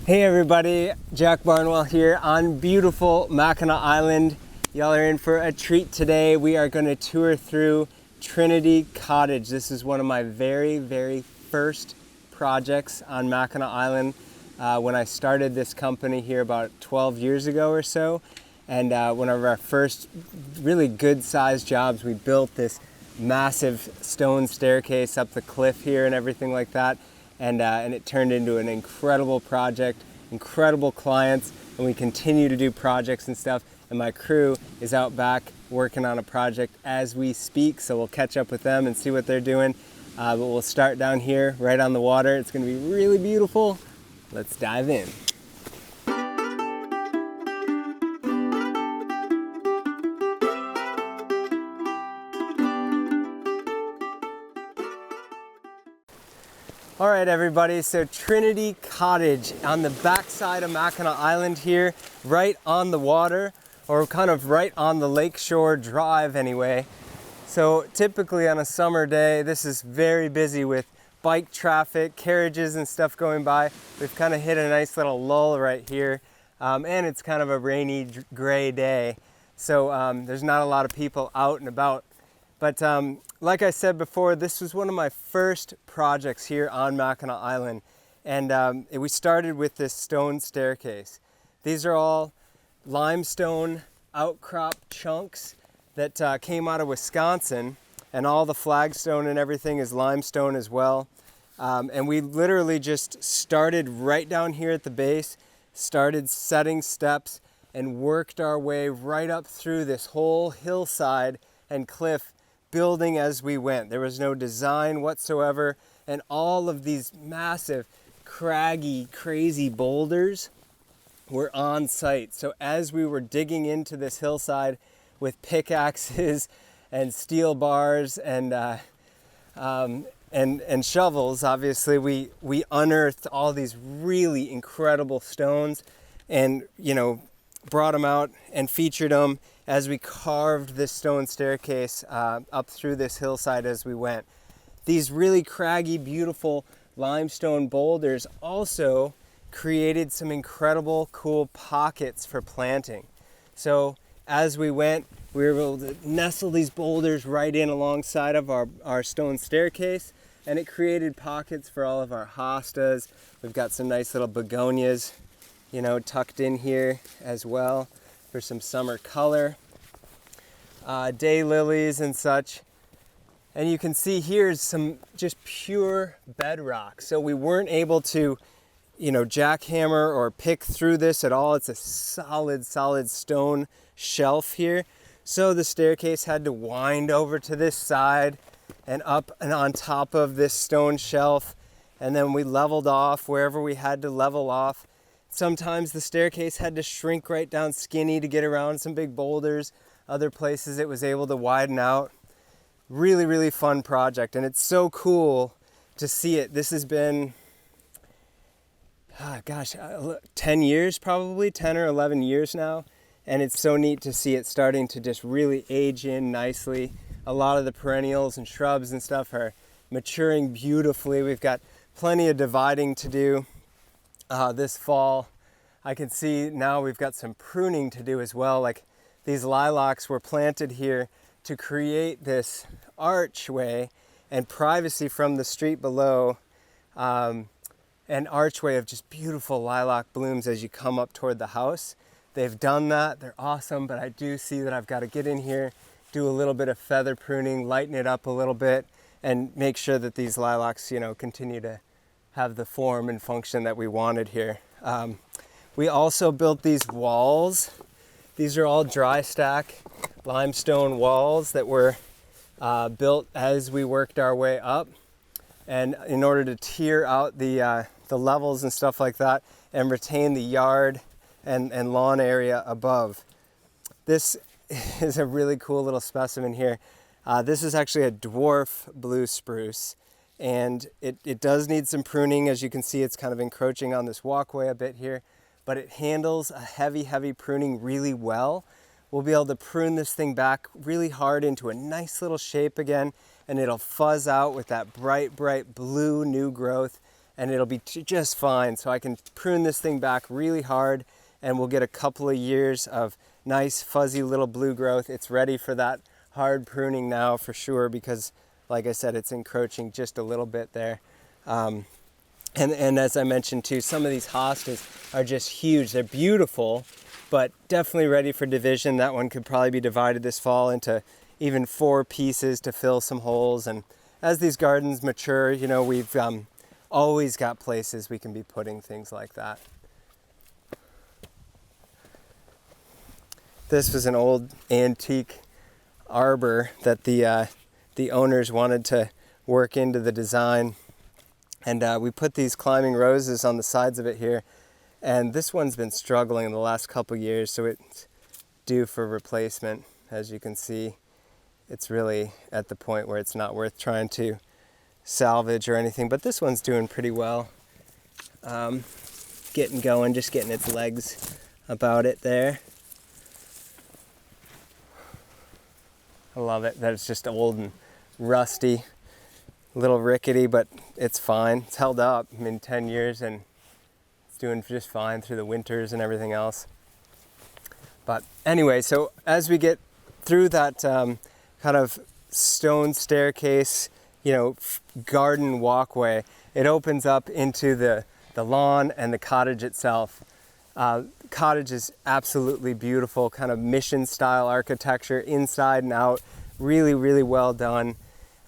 Hey everybody, Jack Barnwell here on beautiful Mackinac Island. Y'all are in for a treat today. We are going to tour through Trinity Cottage. This is one of my very first projects on Mackinac Island when I started this company here about 12 years ago or so. And one of our first really good sized jobs, we built this massive stone staircase up the cliff here and everything like that. And it turned into an incredible project, incredible clients, and we continue to do projects and stuff. And my crew is out back working on a project as we speak, so we'll catch up with them and see what they're doing. But we'll start down here, right on the water. It's gonna be really beautiful. Let's dive in. All right, everybody, so Trinity Cottage on the backside of Mackinac Island here, right on the water, or kind of right on the lakeshore drive anyway. So typically on a summer day, this is very busy with bike traffic, carriages and stuff going by. We've kind of hit a nice little lull right here, and it's kind of a rainy, gray day. So there's not a lot of people out and about. But like I said before, this was one of my first projects here on Mackinac Island. And we started with this stone staircase. These are all limestone outcrop chunks that came out of Wisconsin. And all the flagstone and everything is limestone as well. And we literally just started right down here at the base, started setting steps, and worked our way right up through this whole hillside and cliff, building as we went. There was no design whatsoever, and all of these massive, craggy, crazy boulders were on site. So as we were digging into this hillside with pickaxes and steel bars and shovels, obviously we unearthed all these really incredible stones, and brought them out and featured them as we carved this stone staircase up through this hillside as we went. These really craggy, beautiful limestone boulders also created some incredible, cool pockets for planting. So as we went, we were able to nestle these boulders right in alongside of our stone staircase, and it created pockets for all of our hostas. We've got some nice little begonias, tucked in here as well for some summer color, daylilies and such. And you can see here's some just pure bedrock. So we weren't able to, jackhammer or pick through this at all. It's a solid stone shelf here. So the staircase had to wind over to this side and up and on top of this stone shelf. And then we leveled off wherever we had to level off. Sometimes the staircase had to shrink right down skinny to get around some big boulders. Other places it was able to widen out. Really fun project, and it's so cool to see it. This has been, 10 years probably, 10 or 11 years now, and it's so neat to see it starting to just really age in nicely. A lot of the perennials and shrubs and stuff are maturing beautifully. We've got plenty of dividing to do. This fall, I can see now we've got some pruning to do as well. Like these lilacs were planted here to create this archway and privacy from the street below, an archway of just beautiful lilac blooms as you come up toward the house. They've done that, they're awesome, but I do see that I've got to get in here, do a little bit of feather pruning, lighten it up a little bit, and make sure that these lilacs, continue to have the form and function that we wanted here. We also built these walls. These are all dry stack limestone walls that were built as we worked our way up, and in order to tier out the levels and stuff like that and retain the yard and lawn area above. This is a really cool little specimen here. This is actually a dwarf blue spruce, and it does need some pruning. As you can see, it's kind of encroaching on this walkway a bit here, but it handles a heavy pruning really well. We'll be able to prune this thing back really hard into a nice little shape again, and it'll fuzz out with that bright blue new growth and it'll be just fine. So I can prune this thing back really hard, and we'll get a couple of years of nice fuzzy little blue growth. It's ready for that hard pruning now for sure, because like I said, it's encroaching just a little bit there. And as I mentioned too, some of these hostas are just huge. They're beautiful, but definitely ready for division. That one could probably be divided this fall into even 4 pieces to fill some holes. And as these gardens mature, you know, we've always got places we can be putting things like that. This was an old antique arbor that the owners wanted to work into the design. And we put these climbing roses on the sides of it here. And this one's been struggling in the last couple years, so it's due for replacement. As you can see, it's really at the point where it's not worth trying to salvage or anything, but this one's doing pretty well. Getting going, just getting its legs about it there. I love it that it's just old and rusty, a little rickety, but it's fine. It's held up, 10 years, and it's doing just fine through the winters and everything else. But anyway, so as we get through that kind of stone staircase, garden walkway, it opens up into the lawn and the cottage itself. Cottage is absolutely beautiful, kind of mission style architecture inside and out, really, really well done.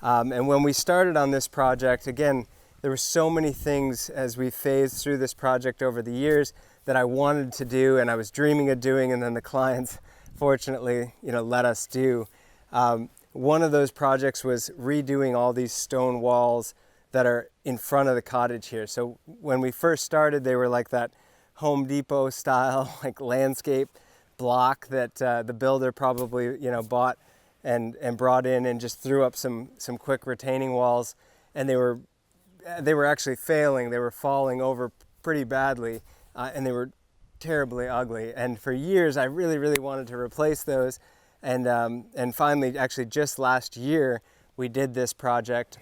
And when we started on this project, again, there were so many things as we phased through this project over the years that I wanted to do and I was dreaming of doing, and then the clients fortunately, let us do. One of those projects was redoing all these stone walls that are in front of the cottage here. So when we first started, they were like that Home Depot style, like landscape block that the builder probably, bought and brought in and just threw up some quick retaining walls, and they were actually failing. They were falling over pretty badly, and they were terribly ugly. And for years, I really, really wanted to replace those. And finally, actually just last year, we did this project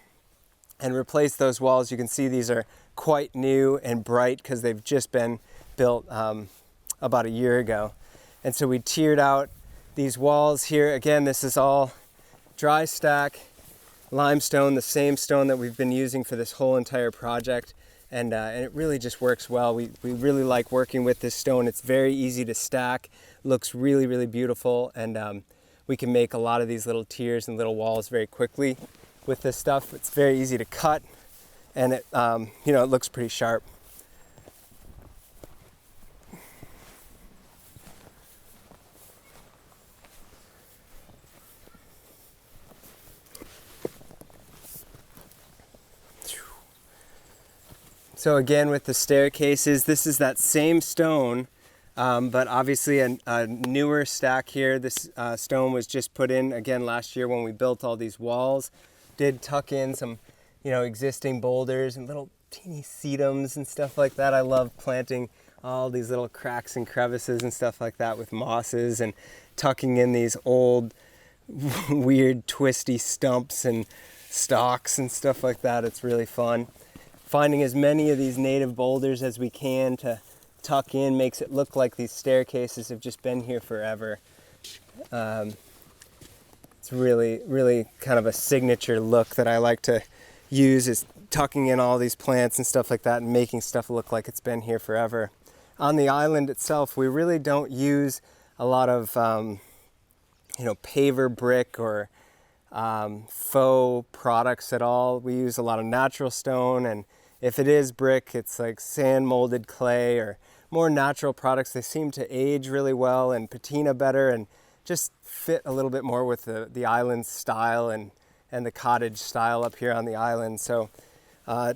and replaced those walls. You can see these are quite new and bright because they've just been built about a year ago. And so we tiered out these walls here. Again, this is all dry stack limestone, the same stone that we've been using for this whole entire project. And it really just works well. We really like working with this stone. It's very easy to stack, looks really, really beautiful. And we can make a lot of these little tiers and little walls very quickly with this stuff. It's very easy to cut, and it, it looks pretty sharp. So again, with the staircases, this is that same stone, but obviously a newer stack here. This stone was just put in again last year when we built all these walls. Did tuck in some, existing boulders and little teeny sedums and stuff like that. I love planting all these little cracks and crevices and stuff like that with mosses, and tucking in these old weird twisty stumps and stalks and stuff like that. It's really fun. Finding as many of these native boulders as we can to tuck in makes it look like these staircases have just been here forever. It's really, really kind of a signature look that I like to use, is tucking in all these plants and stuff like that and making stuff look like it's been here forever. On the island itself, we really don't use a lot of, paver brick or faux products at all. We use a lot of natural stone, and if it is brick, it's like sand molded clay or more natural products. They seem to age really well and patina better and just fit a little bit more with the island style and the cottage style up here on the island. So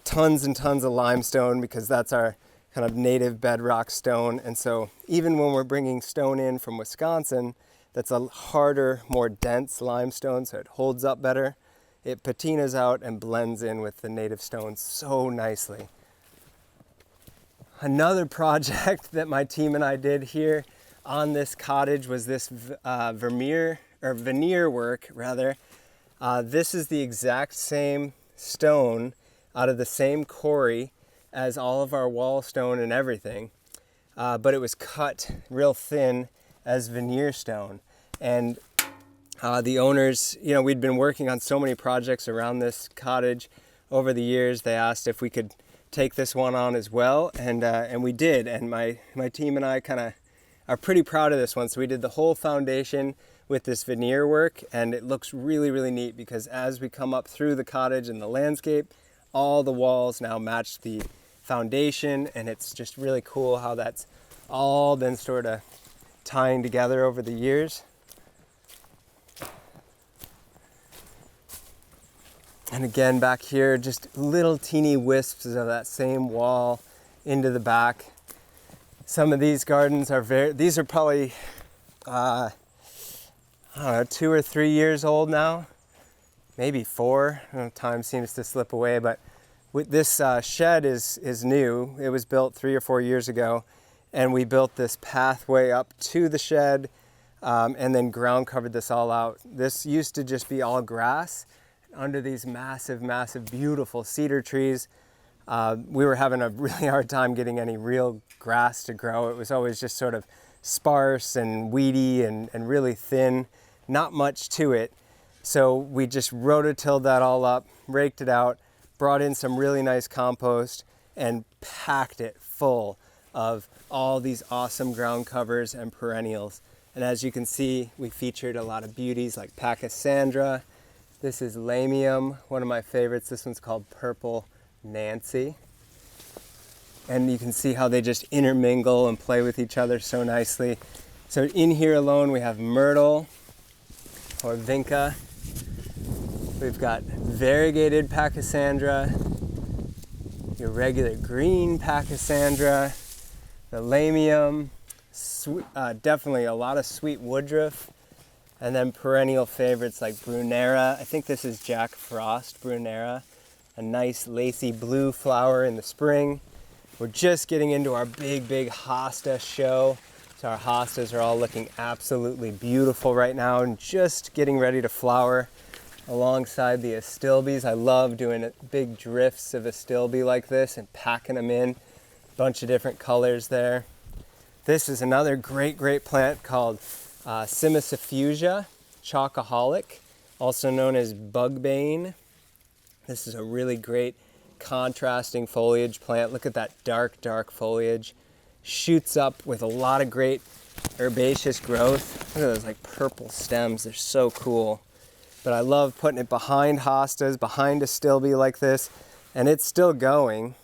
tons and tons of limestone, because that's our kind of native bedrock stone. And so even when we're bringing stone in from Wisconsin, that's a harder, more dense limestone, so it holds up better. It patinas out and blends in with the native stones so nicely. Another project that my team and I did here on this cottage was this veneer work, rather. This is the exact same stone out of the same quarry as all of our wall stone and everything, but it was cut real thin as veneer stone. And the owners, you know, we'd been working on so many projects around this cottage over the years. They asked if we could take this one on as well, and we did. And my team and I kind of are pretty proud of this one. So we did the whole foundation with this veneer work, and it looks really, really neat because as we come up through the cottage and the landscape, all the walls now match the foundation, and it's just really cool how that's all been sort of tying together over the years. And again, back here, just little teeny wisps of that same wall into the back. Some of these gardens are these are probably, I don't know, 2 or 3 years old now, maybe 4. I don't know, time seems to slip away, but this shed is new. It was built 3 or 4 years ago, and we built this pathway up to the shed, and then ground covered this all out. This used to just be all grass under these massive, massive, beautiful cedar trees. We were having a really hard time getting any real grass to grow. It was always just sort of sparse and weedy and really thin, not much to it. So we just rototilled that all up, raked it out, brought in some really nice compost, and packed it full of all these awesome ground covers and perennials. And as you can see, we featured a lot of beauties like Pachysandra. This is Lamium, one of my favorites. This one's called Purple Nancy. And you can see how they just intermingle and play with each other so nicely. So in here alone, we have Myrtle or Vinca. We've got variegated Pachysandra, your regular green Pachysandra, the Lamium, definitely a lot of sweet woodruff, and then perennial favorites like Brunera. I think this is Jack Frost Brunera, a nice lacy blue flower in the spring. We're just getting into our big hosta show. So our hostas are all looking absolutely beautiful right now and just getting ready to flower alongside the astilbes. I love doing big drifts of astilbe like this and packing them in. A bunch of different colors there. This is another great plant called Cimicifugia chocoholic, also known as bugbane. This is a really great contrasting foliage plant. Look at that dark foliage. Shoots up with a lot of great herbaceous growth. Look at those like purple stems, they're so cool. But I love putting it behind hostas, behind astilbe like this, and it's still going.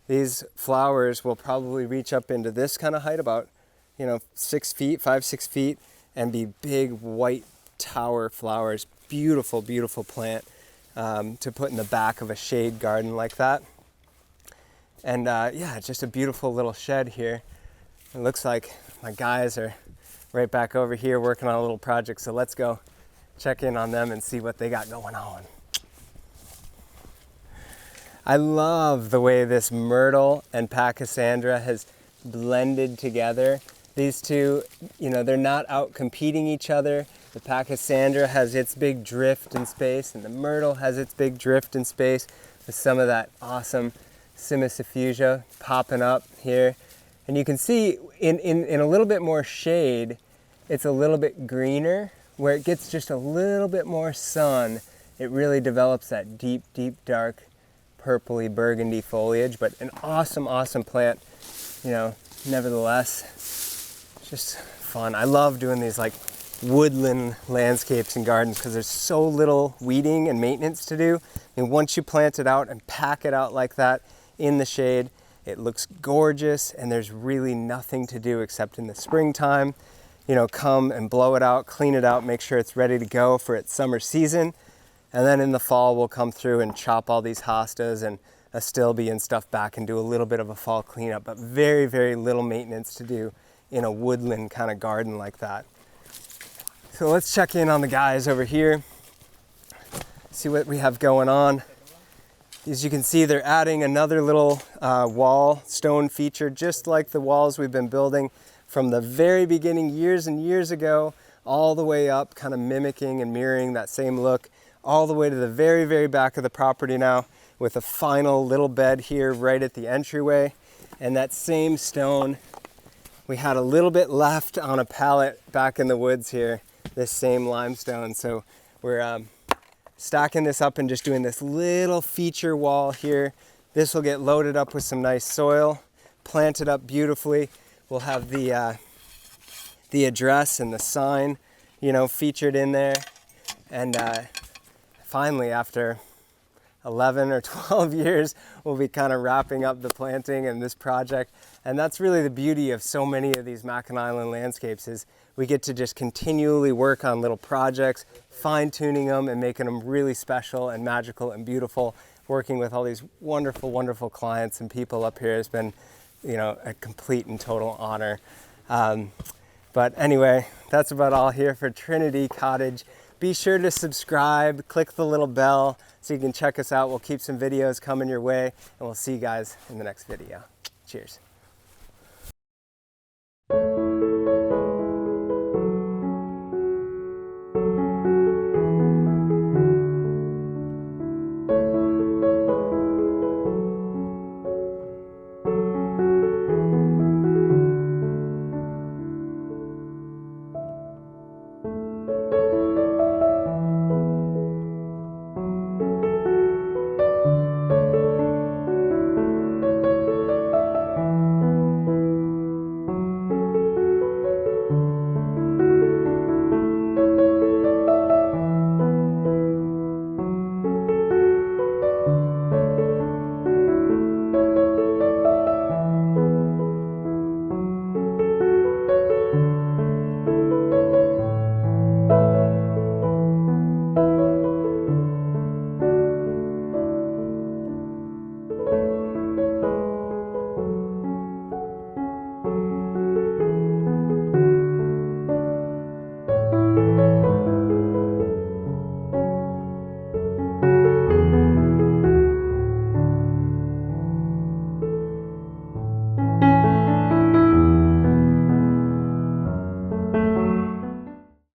These flowers will probably reach up into this kind of height, about 6 feet, 5-6 feet, and be big white tower flowers. Beautiful plant to put in the back of a shade garden like that. And yeah, just a beautiful little shed here. It looks like my guys are right back over here working on a little project, so let's go check in on them and see what they got going on. I love the way this Myrtle and Pachysandra has blended together. These two, they're not out competing each other. The Pachysandra has its big drift in space, and the Myrtle has its big drift in space with some of that awesome Cimicifugia popping up here. And you can see in a little bit more shade, it's a little bit greener. Where it gets just a little bit more sun, it really develops that deep, dark, purpley burgundy foliage. But an awesome plant, nevertheless, just fun. I love doing these like woodland landscapes and gardens because there's so little weeding and maintenance to do. I mean, once you plant it out and pack it out like that in the shade, it looks gorgeous, and there's really nothing to do except in the springtime. Come and blow it out, clean it out, make sure it's ready to go for its summer season. And then in the fall, we'll come through and chop all these hostas and astilbe and stuff back and do a little bit of a fall cleanup, but very little maintenance to do in a woodland kind of garden like that. So let's check in on the guys over here, see what we have going on. As you can see, they're adding another little wall stone feature, just like the walls we've been building from the very beginning, years and years ago, all the way up, kind of mimicking and mirroring that same look, all the way to the very back of the property now. with a final little bed here right at the entryway. And that same stone, we had a little bit left on a pallet back in the woods here, this same limestone. So we're stacking this up and just doing this little feature wall here. This will get loaded up with some nice soil, planted up beautifully. We'll have the address and the sign, you know, featured in there. And finally, after 11 or 12 years, we'll be kind of wrapping up the planting and this project. And that's really the beauty of so many of these Mackinac Island landscapes, is we get to just continually work on little projects, fine-tuning them and making them really special and magical and beautiful. Working with all these wonderful, wonderful clients and people up here has been, you know, a complete and total honor. But anyway, that's about all here for Trinity Cottage. Be sure to subscribe, click the little bell so you can check us out. We'll keep some videos coming your way, and we'll see you guys in the next video. Cheers.